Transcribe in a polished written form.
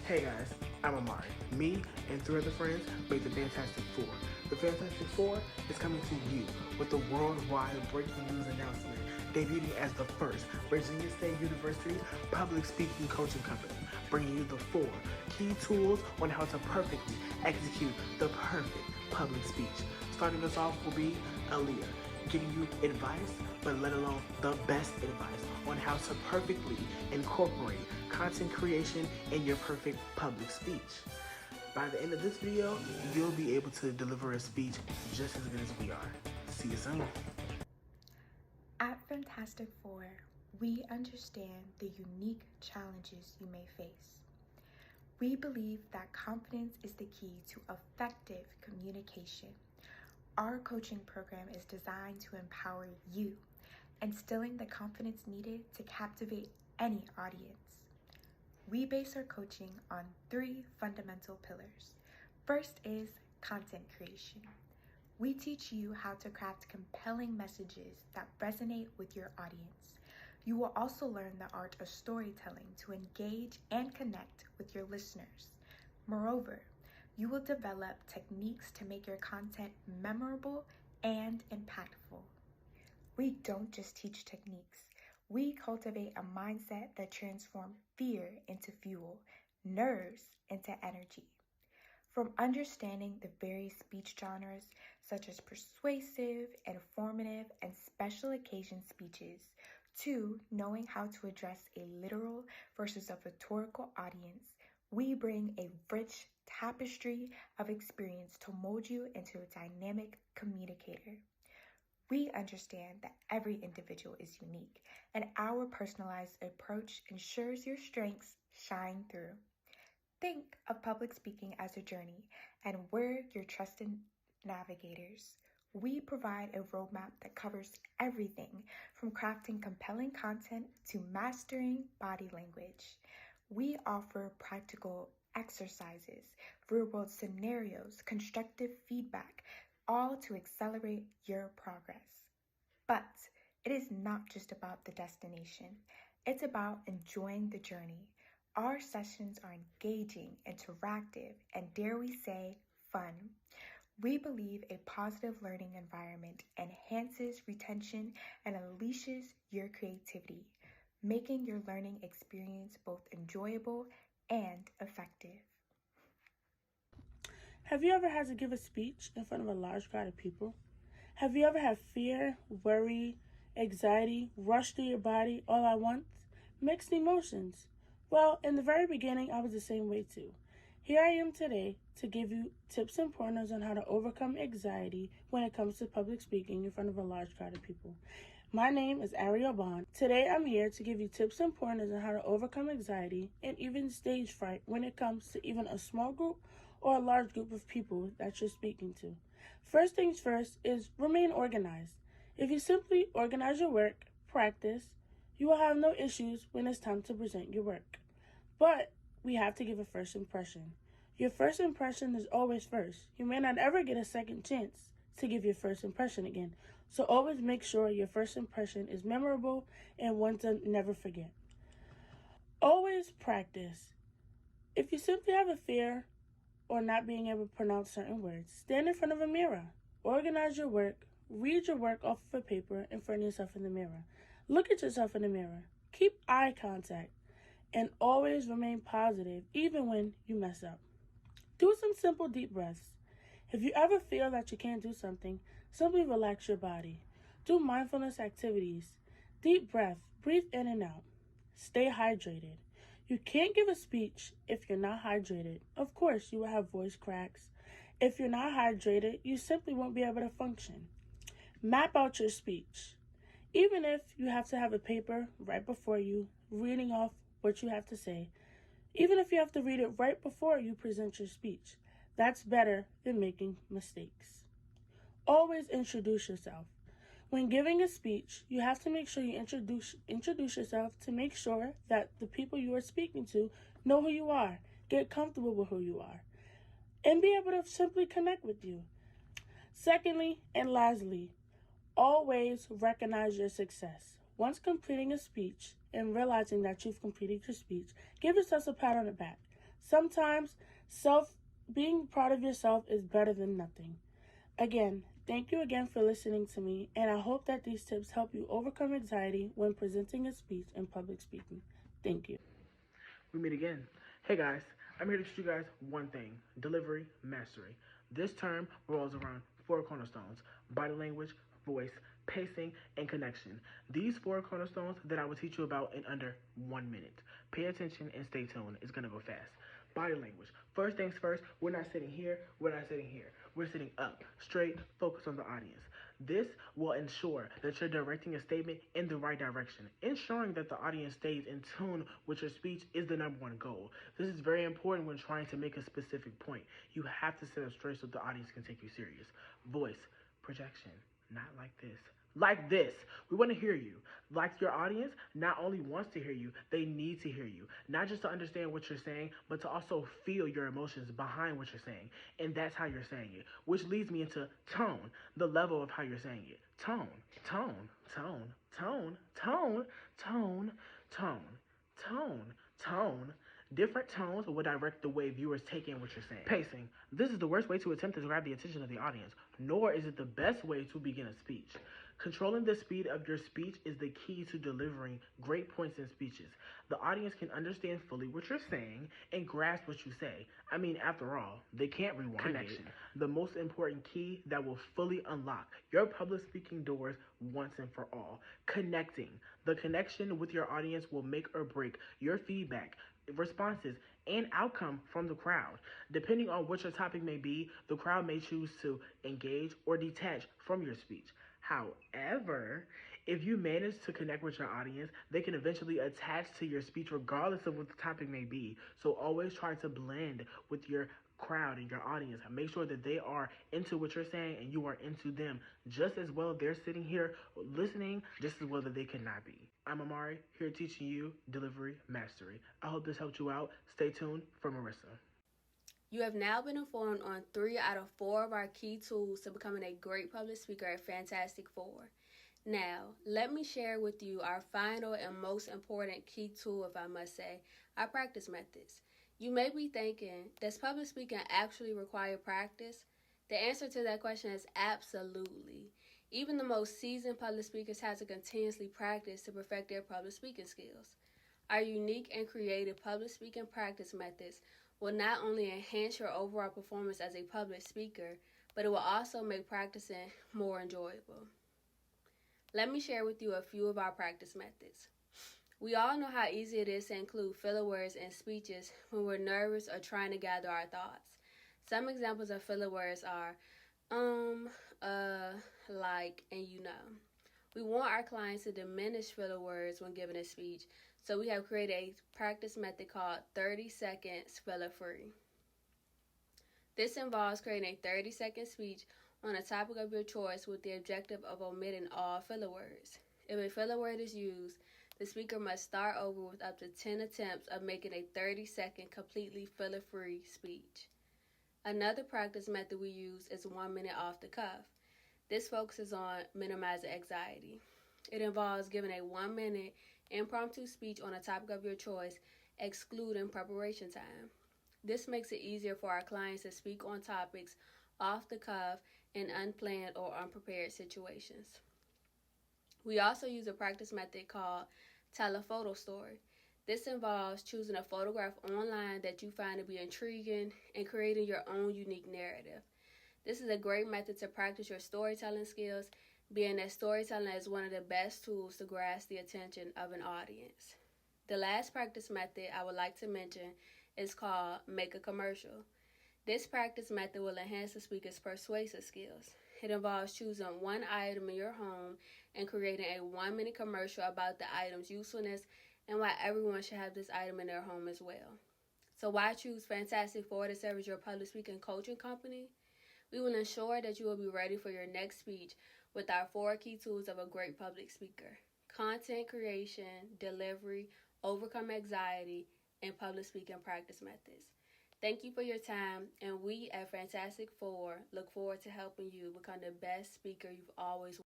Hey guys, I'm Amari. Me and three other friends make the Fantastic Four. The Fantastic Four is coming to you with a worldwide breaking news announcement, debuting as the first Virginia State University public speaking coaching company, bringing you the 4 key tools on how to perfectly execute the perfect public speech. Starting us off will be Aaliyah, giving you advice, but let alone the best advice on how to perfectly incorporate content creation in your perfect public speech. By the end of this video, you'll be able to deliver a speech just as good as we are. See you soon. At Fantastic Four, we understand the unique challenges you may face. We believe that confidence is the key to effective communication. Our coaching program is designed to empower you, instilling the confidence needed to captivate any audience. We base our coaching on 3 fundamental pillars. First is content creation. We teach you how to craft compelling messages that resonate with your audience. You will also learn the art of storytelling to engage and connect with your listeners. Moreover, you will develop techniques to make your content memorable and impactful. We don't just teach techniques. We cultivate a mindset that transforms fear into fuel, nerves into energy. From understanding the various speech genres, such as persuasive, informative, and special occasion speeches, to knowing how to address a literal versus a rhetorical audience, we bring a rich tapestry of experience to mold you into a dynamic communicator. We understand that every individual is unique, and our personalized approach ensures your strengths shine through. Think of public speaking as a journey, and we're your trusted navigators. We provide a roadmap that covers everything from crafting compelling content to mastering body language. We offer practical exercises, real-world scenarios, constructive feedback, all to accelerate your progress. But it is not just about the destination. It's about enjoying the journey. Our sessions are engaging, interactive, and dare we say, fun. We believe a positive learning environment enhances retention and unleashes your creativity, making your learning experience both enjoyable and effective. Have you ever had to give a speech in front of a large crowd of people? Have you ever had fear, worry, anxiety rush through your body all at once? Mixed emotions. Well, in the very beginning, I was the same way too. Here I am today to give you tips and pointers on how to overcome anxiety when it comes to public speaking in front of a large crowd of people. My name is Ariel Bond. Today I'm here to give you tips and pointers on how to overcome anxiety and even stage fright when it comes to even a small group or a large group of people that you're speaking to. First things first is remain organized. If you simply organize your work, practice, you will have no issues when it's time to present your work. But we have to give a first impression. Your first impression is always first. You may not ever get a second chance to give your first impression again. So always make sure your first impression is memorable and one to never forget. Always practice. If you simply have a fear or not being able to pronounce certain words, stand in front of a mirror. Organize your work. Read your work off of a paper in front of yourself in the mirror. Look at yourself in the mirror. Keep eye contact. And always remain positive, even when you mess up. Do some simple deep breaths. If you ever feel that you can't do something, simply relax your body. Do mindfulness activities. Deep breath. Breathe in and out. Stay hydrated. You can't give a speech if you're not hydrated. Of course, you will have voice cracks. If you're not hydrated, you simply won't be able to function. Map out your speech. Even if you have to have a paper right before you, reading off what you have to say, even if you have to read it right before you present your speech, that's better than making mistakes. Always introduce yourself. When giving a speech, you have to make sure you introduce yourself to make sure that the people you are speaking to know who you are, get comfortable with who you are, and be able to simply connect with you. Secondly, and lastly, always recognize your success. Once completing a speech and realizing that you've completed your speech, give yourself a pat on the back. Sometimes being proud of yourself is better than nothing. Again, thank you again for listening to me, and I hope that these tips help you overcome anxiety when presenting a speech in public speaking. Thank you. We meet again. Hey guys, I'm here to teach you guys one thing: delivery mastery. This term revolves around four cornerstones: body language, voice, pacing, and connection. These four cornerstones that I will teach you about in under 1 minute. Pay attention and stay tuned. It's gonna go fast. Body language. First things first, we're not sitting here, we're not sitting here. We're sitting up, straight, focused on the audience. This will ensure that you're directing a statement in the right direction. Ensuring that the audience stays in tune with your speech is the number one goal. This is very important when trying to make a specific point. You have to sit up straight so the audience can take you serious. Voice, projection, not like this. Like this. We want to hear you. Like your audience not only wants to hear you, they need to hear you. Not just to understand what you're saying, but to also feel your emotions behind what you're saying. And that's how you're saying it. Which leads me into tone, the level of how you're saying it. Tone, tone, tone, tone, tone, tone, tone, tone, tone. Different tones will direct the way viewers take in what you're saying. Pacing. This is the worst way to attempt to grab the attention of the audience, nor is it the best way to begin a speech. Controlling the speed of your speech is the key to delivering great points in speeches. The audience can understand fully what you're saying and grasp what you say. I mean, after all, they can't rewind Connection. The most important key that will fully unlock your public speaking doors once and for all. Connecting. The connection with your audience will make or break your feedback, responses, and outcome from the crowd. Depending on what your topic may be, the crowd may choose to engage or detach from your speech. However, if you manage to connect with your audience, they can eventually attach to your speech regardless of what the topic may be. So always try to blend with your crowd and your audience. Make sure that they are into what you're saying and you are into them just as well. They're sitting here listening just as well that they cannot be. I'm Amari, here teaching you delivery mastery. I hope this helped you out. Stay tuned for Marissa. You have now been informed on 3 out of 4 of our key tools to becoming a great public speaker at Fantastic Four. Now, let me share with you our final and most important key tool, if I must say, our practice methods. You may be thinking, does public speaking actually require practice? The answer to that question is absolutely. Even the most seasoned public speakers have to continuously practice to perfect their public speaking skills. Our unique and creative public speaking practice methods will not only enhance your overall performance as a public speaker, but it will also make practicing more enjoyable. Let me share with you a few of our practice methods. We all know how easy it is to include filler words in speeches when we're nervous or trying to gather our thoughts. Some examples of filler words are like, and you know. We want our clients to diminish filler words when giving a speech, so we have created a practice method called 30 seconds filler free. This involves creating a 30-second speech on a topic of your choice with the objective of omitting all filler words. If a filler word is used, the speaker must start over with up to 10 attempts of making a 30-second completely filler-free speech. Another practice method we use is 1 minute off the cuff. This focuses on minimizing anxiety. It involves giving a 1 minute impromptu speech on a topic of your choice, excluding preparation time. This makes it easier for our clients to speak on topics off the cuff in unplanned or unprepared situations. We also use a practice method called telephoto story. This involves choosing a photograph online that you find to be intriguing and creating your own unique narrative. This is a great method to practice your storytelling skills, being that storytelling is one of the best tools to grasp the attention of an audience. The last practice method I would like to mention is called make a commercial. This practice method will enhance the speaker's persuasive skills. It involves choosing one item in your home and creating a 1 minute commercial about the item's usefulness and why everyone should have this item in their home as well. So why choose Fantastic Four to serve as your public speaking coaching company? We will ensure that you will be ready for your next speech with our 4 key tools of a great public speaker: content creation, delivery, overcome anxiety, and public speaking practice methods. Thank you for your time, and we at Fantastic Four look forward to helping you become the best speaker you've always wanted.